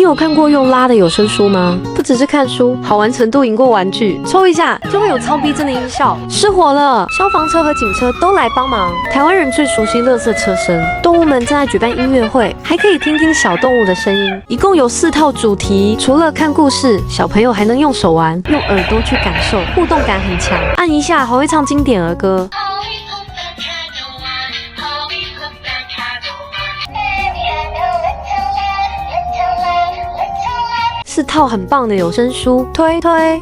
有看过用拉的有声书吗？不只是看书，好玩程度赢过玩具，抽一下就会有超逼真的音效。失火了，消防车和警车都来帮忙。台湾人最熟悉垃圾车声，动物们正在举办音乐会，还可以听听小动物的声音。一共有4套主题，除了看故事，小朋友还能用手玩，用耳朵去感受，互动感很强。按一下还会唱经典儿歌。4套很棒的有声书，推推。